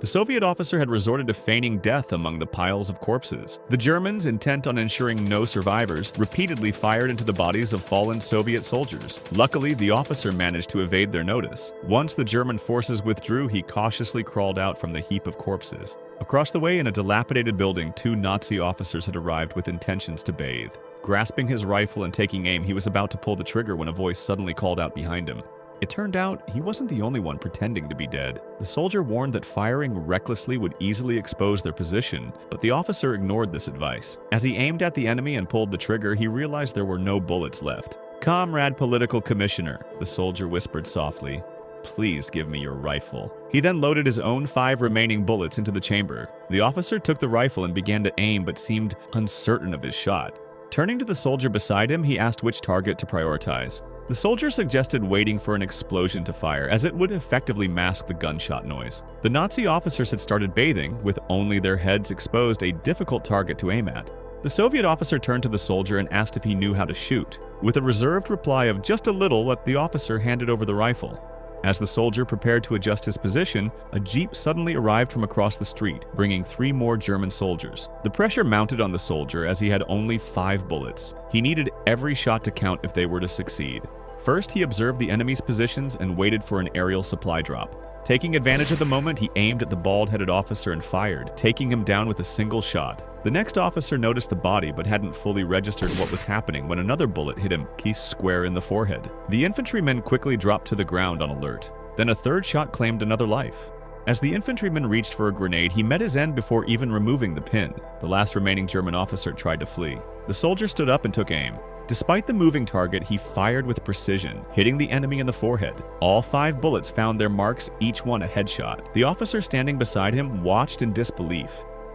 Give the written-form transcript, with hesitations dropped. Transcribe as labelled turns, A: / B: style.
A: The Soviet officer had resorted to feigning death among the piles of corpses. The Germans, intent on ensuring no survivors, repeatedly fired into the bodies of fallen Soviet soldiers. Luckily, the officer managed to evade their notice. Once the German forces withdrew, he cautiously crawled out from the heap of corpses. Across the way in a dilapidated building, 2 Nazi officers had arrived with intentions to bathe. Grasping his rifle and taking aim, he was about to pull the trigger when a voice suddenly called out behind him. It turned out he wasn't the only one pretending to be dead. The soldier warned that firing recklessly would easily expose their position, but the officer ignored this advice. As he aimed at the enemy and pulled the trigger, he realized there were no bullets left. "Comrade Political Commissioner," the soldier whispered softly, "please give me your rifle." He then loaded his own 5 remaining bullets into the chamber. The officer took the rifle and began to aim but seemed uncertain of his shot. Turning to the soldier beside him, he asked which target to prioritize. The soldier suggested waiting for an explosion to fire, as it would effectively mask the gunshot noise. The Nazi officers had started bathing, with only their heads exposed, a difficult target to aim at. The Soviet officer turned to the soldier and asked if he knew how to shoot. With a reserved reply of just a little, the officer handed over the rifle. As the soldier prepared to adjust his position, a jeep suddenly arrived from across the street, bringing 3 more German soldiers. The pressure mounted on the soldier as he had only 5 bullets. He needed every shot to count if they were to succeed. First, he observed the enemy's positions and waited for an aerial supply drop. Taking advantage of the moment, he aimed at the bald-headed officer and fired, taking him down with a single shot. The next officer noticed the body but hadn't fully registered what was happening when another bullet hit him square in the forehead. The infantrymen quickly dropped to the ground on alert. Then a third shot claimed another life. As the infantryman reached for a grenade, he met his end before even removing the pin. The last remaining German officer tried to flee. The soldier stood up and took aim. Despite the moving target, he fired with precision, hitting the enemy in the forehead. All 5 bullets found their marks, each one a headshot. The officer standing beside him watched in disbelief.